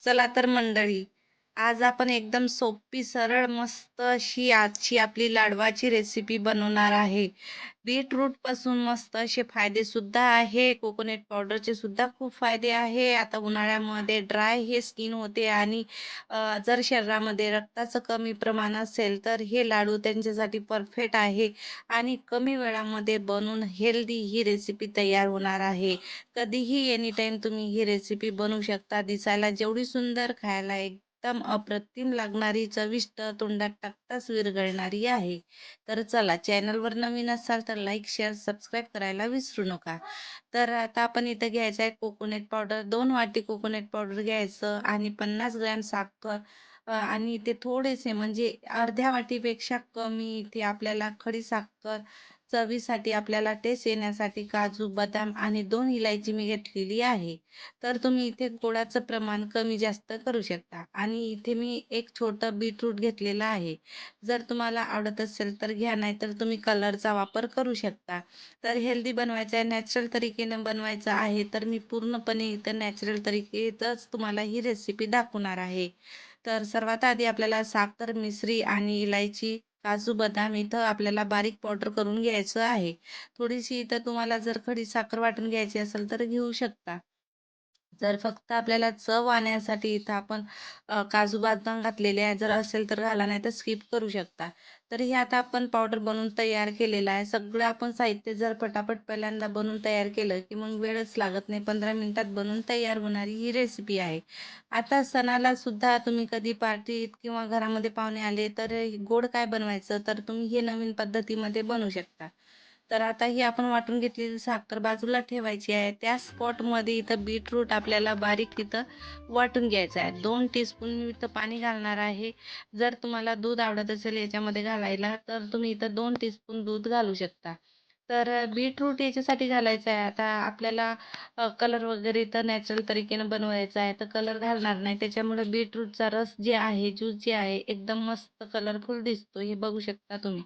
चला तर मंडळी, आज आपण एकदम सोपी, सरळ, मस्त अशी आजची आपली लाडवाची रेसिपी बनवणार आहे. बीटरूटपासून मस्त असे फायदे सुद्धा आहे. कोकोनट पावडरचे सुद्धा खूप फायदे आहे. आता उन्हाळ्यामध्ये ड्राय हे स्किन होते आणि जर शरीरामध्ये रक्ताचं कमी प्रमाण असेल, तर हे लाडू त्यांच्यासाठी परफेक्ट आहे आणि कमी वेळामध्ये बनवून हेल्दी ही रेसिपी तयार होणार आहे. कधीही एनी टाईम तुम्ही ही रेसिपी बनवू शकता. दिसायला जेवढी सुंदर, खायला एकदम अप्रतिम लागणारी, चविष्ट, तोंडात टाकताच विरघळणारी आहे. तर चला, चॅनलवर नवीन असाल तर लाईक, शेअर, सबस्क्राईब करायला विसरू नका. तर आता आपण इथं घ्यायचं आहे कोकोनट पावडर. 2 वाटी कोकोनट पावडर घ्यायचं आणि 50 ग्रॅम साखर आणि इथे थोडेसे म्हणजे अर्ध्या वाटीपेक्षा कमी इथे आपल्याला खडी साखर, चवीसाठी आपल्याला टेस्ट येण्यासाठी काजू, बदाम आणि 2 इलायची मी घेतलेली आहे. तर तुम्ही इथे गोडाचं प्रमाण कमी जास्त करू शकता आणि इथे मी एक छोटं बीटरूट घेतलेलं आहे. जर तुम्हाला आवडत असेल तर घ्या, नाहीतर तुम्ही कलरचा वापर करू शकता. तर हेल्दी बनवायचं आहे, नॅचरल तरीकेने बनवायचं आहे, तर मी पूर्णपणे इथं नॅचरल तरीकेतच तुम्हाला ही रेसिपी दाखवणार आहे. तर सर्वात आधी आपल्याला साखर, मिश्री आणि इलायची, काजू, बदाम इथं आपल्याला बारीक पावडर करून घ्यायचं आहे. थोडीशी इथं तुम्हाला जर खडी साखर वाटून घ्यायची असेल तर घेऊ शकता. जर फक्त आपल्याला चव आणण्यासाठी इथं आपण काजू बदाम घातलेले आहे. जर असेल तर घाला, नाही तर स्किप करू शकता. तर हे आता आपण पावडर बनवून तयार केलेलं आहे. सगळं आपण साहित्य जर पटापट पहिल्यांदा बनवून तयार केलं, की मग वेळच लागत नाही. 15 मिनिटात बनवून तयार होणारी ही रेसिपी आहे. आता सणाला सुद्धा तुम्ही कधी पार्टीत किंवा घरामध्ये पाहुणे आले, तर गोड काय बनवायचं, तर तुम्ही हे नवीन पद्धतीमध्ये बनवू शकता. तर आता ही आपण वाटून घेतलेली साखर बाजूला ठेवायची आहे. त्या स्पॉटमध्ये इथं बीटरूट आपल्याला बारीक इथं वाटून घ्यायचं आहे. 2 टीस्पून मी इथं पाणी घालणार आहे. जर तुम्हाला दूध आवडत असेल याच्यामध्ये घालायला, तर तुम्ही इथं 2 टीस्पून दूध घालू शकता. तर बीटरूट याच्यासाठी घालायचं आहे. आता आपल्याला कलर वगैरे तर नॅचरल तरीकेनं बनवायचा आहे, तर कलर घालणार नाही. त्याच्यामुळे बीटरूटचा रस जे आहे, ज्यूस जे आहे, एकदम मस्त कलरफुल दिसतो. हे बघू शकता तुम्ही.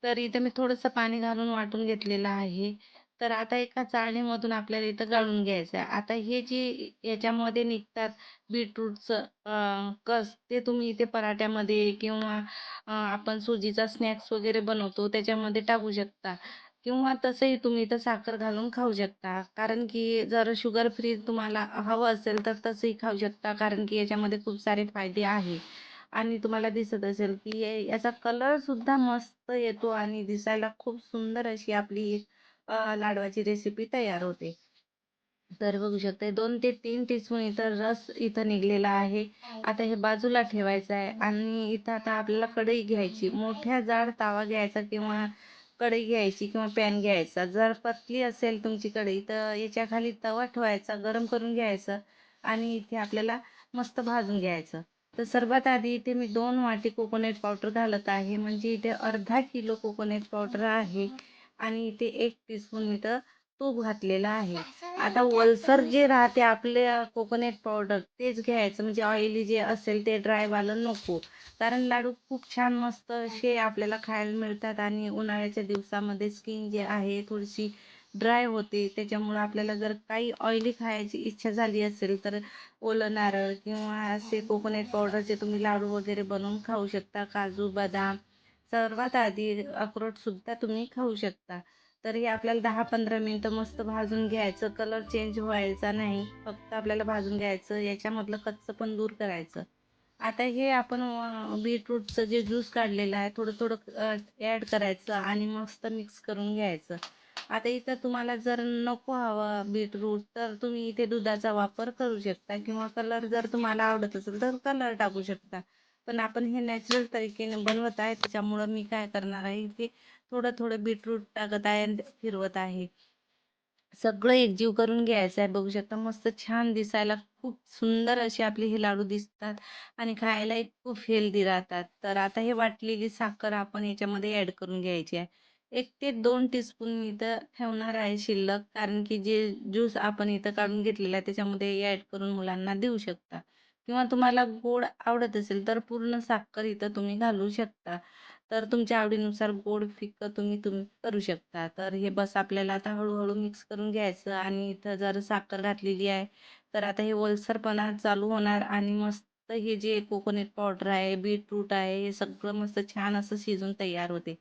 तर इथं मी थोडंसं पाणी घालून वाटून घेतलेलं आहे. तर आता एका चाळणीमधून आपल्याला इथं गाळून घ्यायचं आहे. आता हे जे याच्यामध्ये निघतात बीटरूटचं कस, ते तुम्ही इथे पराठ्यामध्ये किंवा आपण सुजीचा स्नॅक्स वगैरे बनवतो त्याच्यामध्ये टाकू शकता किंवा तसंही तुम्ही इथं साखर घालून खाऊ शकता. कारण की जर शुगर फ्री तुम्हाला हवं असेल तर तसंही खाऊ शकता. कारण की याच्यामध्ये खूप सारे फायदे आहे. आणि तुम्हाला दिसत असेल की याचा कलर सुद्धा मस्त येतो आणि दिसायला खूप सुंदर अशी आपली लाडवाची रेसिपी तयार होते. तर बघू शकता 2 ते 3 टीस्पून इथं रस इथं निघलेला आहे. आता हे बाजूला ठेवायचं आहे आणि इथं आता आपल्याला कढई घ्यायची. मोठ्या जाड तवा घ्यायचा किंवा कढई घ्यायची किंवा पॅन घ्यायचा. जर पतली असेल तुमची कढई तर याच्या खाली तवा ठेवायचा, गरम करून घ्यायचं आणि इथे आपल्याला मस्त भाजून घ्यायचं. तर सर्वात आधी इथे मी 2 वाटी कोकोनट पावडर घालत आहे. म्हणजे इथे अर्धा किलो कोकोनट पावडर आहे आणि इथे 1 टीस्पून इथं तूप घातलेलं आहे. आता ओलसर जे राहते आपल्या कोकोनट पावडर तेच घ्यायचं, म्हणजे ऑइली जे असेल ते ड्रायवालं नको. कारण लाडू खूप छान मस्त असे आपल्याला खायला मिळतात आणि उन्हाळ्याच्या दिवसामध्ये स्किन जे आहे थोडीशी ड्राय होते. त्याच्यामुळं आपल्याला जर काही ऑइली खायची इच्छा झाली असेल तर ओलं नारळ किंवा असे कोकोनट पावडरचे तुम्ही लाडू वगैरे बनवून खाऊ शकता. काजू, बदाम, सर्वात आधी अक्रोडसुद्धा तुम्ही खाऊ शकता. तर हे आपल्याला 10-15 मिनिटं मस्त भाजून घ्यायचं. कलर चेंज व्हायचा नाही. फक्त आपल्याला भाजून घ्यायचं. याच्यामधलं कच्चं पण दूर करायचं. आता हे आपण बीटरूटचं जे ज्यूस काढलेलं आहे थोडं थोडं ॲड करायचं आणि मस्त मिक्स करून घ्यायचं. आता इथं तुम्हाला जर नको हवं बीटरूट तर तुम्ही इथे दुधाचा वापर करू शकता किंवा कलर जर तुम्हाला आवडत असेल तर कलर टाकू शकता. पण आपण हे नॅचरल तरीकेने बनवत आहे त्याच्यामुळं मी काय करणार आहे इथे थोडं थोडं बीटरूट टाकत आहे आणि फिरवत आहे. सगळं एकजीव करून घ्यायचं आहे. बघू शकता मस्त छान दिसायला खूप सुंदर असे आपले हे लाडू दिसतात आणि खायलाही खूप हेल्दी राहतात. तर आता हे वाटलेली साखर आपण याच्यामध्ये ॲड करून घ्यायची आहे. 1 ते 2 टीस्पून मी इथं ठेवणार आहे शिल्लक. कारण की जे ज्यूस आपण इथं काढून घेतलेला आहे त्याच्यामध्ये ॲड करून मुलांना देऊ शकता. किंवा तुम्हाला गोड आवडत असेल तर पूर्ण साखर इथं तुम्ही घालू शकता. तर तुमच्या आवडीनुसार गोड फिक्कं तुम्ही तुम्ही करू शकता. तर हे बस आपल्याला आता हळू मिक्स करून घ्यायचं आणि इथं जर साखर घातलेली आहे तर आता हे ओलसरपणा चालू होणार आणि मस्त हे जे कोकोनट पावडर आहे, बीटरूट आहे, हे सगळं मस्त छान असं शिजून तयार होते.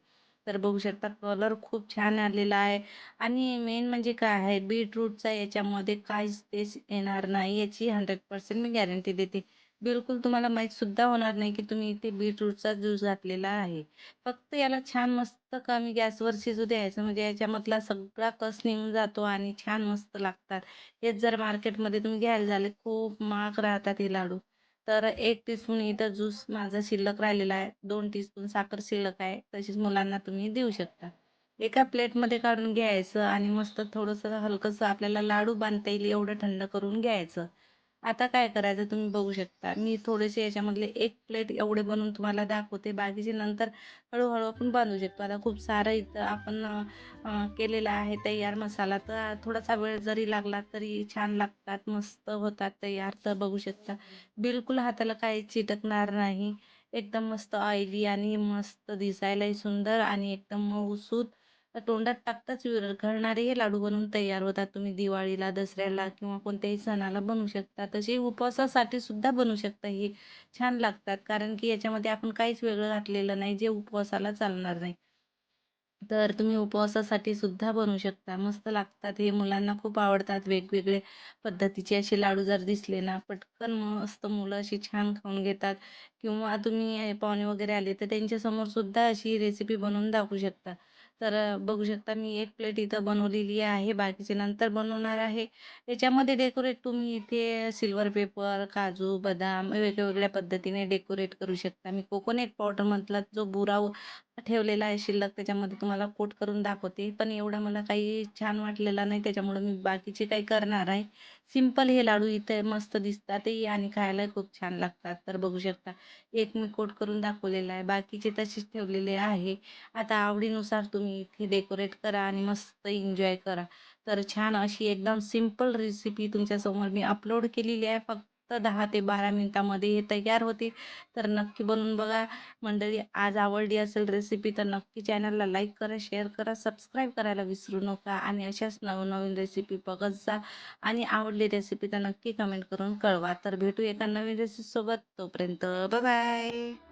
तर बघू शकता कलर खूप छान आलेला आहे आणि मेन म्हणजे काय आहे बीटरूटचा याच्यामध्ये काहीच टेस्ट येणार नाही याची 100% मी गॅरंटी देते. बिलकुल तुम्हाला माहीत सुद्धा होणार नाही की तुम्ही इथे बीटरूटचा ज्यूस घातलेला आहे. फक्त याला छान मस्त कमी गॅसवर शिजू द्यायचं म्हणजे याच्यामधला सगळा कस निघून जातो आणि छान मस्त लागतात. हेच जर मार्केटमध्ये तुम्ही घ्यायला झाले खूप महाग राहतात हे लाडू. तर 1 टीस्पून इथं ज्यूस माझा शिल्लक राहिलेला आहे. 2 टीस्पून साखर शिल्लक आहे. तशीच मुलांना तुम्ही देऊ शकता. एका प्लेटमध्ये काढून घ्यायचं आणि मस्त थोडंसं हलकंसं आपल्याला लाडू बांधता येईल एवढं थंड करून घ्यायचं. आता काय करायचं तुम्ही बघू शकता. मी थोडेसे याच्यामधले 1 प्लेट एवढे बनवून तुम्हाला दाखवते. बाकीचे नंतर हळू आपण बांधू शकतो. आता खूप सारं इथं आपण केलेला आहे तयार मसाला. तर थोडासा वेळ जरी लागला तरी छान लागतात, मस्त होतात तयार. तर बघू शकता. बिलकुल हाताला काही चिटकणार नाही. एकदम मस्त ऑइली आणि मस्त दिसायलाही सुंदर आणि एकदम मऊसूत तोंडात टाकताच विरघळणारे हे लाडू बनवून तयार होतात. तुम्ही दिवाळीला, दसऱ्याला किंवा कोणत्याही सणाला बनवू शकता. तसे उपवासासाठी सुद्धा बनवू शकता. हे छान लागतात कारण की याच्यामध्ये आपण काहीच वेगळं घातलेलं नाही, जे उपवासाला चालणार नाही. तर तुम्ही उपवासासाठी सुद्धा बनवू शकता. मस्त लागतात हे मुलांना खूप आवडतात. वेगवेगळे पद्धतीचे असे लाडू जर दिसले ना, पटकन मस्त मुलं अशी छान खाऊन घेतात किंवा तुम्ही पाहुणे वगैरे आले तर त्यांच्यासमोर सुद्धा अशी रेसिपी बनवून दाखवू शकता. तर बघू शकता मी 1 प्लेट इथं बनवलेली आहे. बाकीचे नंतर बनवणार आहे. त्याच्यामध्ये डेकोरेट तुम्ही इथे सिल्वर पेपर, काजू, बदाम वेगवेगळ्या पद्धतीने डेकोरेट करू शकता. मी कोकोनट पावडरमधला जो बुरा ठेवलेला आहे शिल्लक त्याच्यामध्ये तुम्हाला कोट करून दाखवते. पण एवढा मला काही छान वाटलेला नाही त्याच्यामुळे मी बाकीचे काही करणार आहे. सिंपल हे लाडू इथे मस्त दिसतातही आणि खायलाही खूप छान लागतात. तर बघू शकता एक मी कोट करून दाखवलेला आहे. बाकीचे तसेच ठेवलेले आहे. आता आवडीनुसार तुम्ही इथे डेकोरेट करा आणि मस्त एन्जॉय करा. तर छान अशी एकदम सिंपल रेसिपी तुमच्यासमोर मी अपलोड केलेली आहे. फक्त 10 ते 12 मिनिटामध्ये हे तयार होते. तर नक्की बनवून बघा. मंडळी आज आवडली असेल रेसिपी तर नक्की चॅनलला लाईक करा, शेअर करा, सबस्क्राईब करायला विसरू नका आणि अशाच नवनवीन रेसिपी बघत जा आणि आवडली रेसिपी तर नक्की कमेंट करून कळवा. तर भेटू एका नवीन रेसिपीसोबत. तोपर्यंत बाय बाय.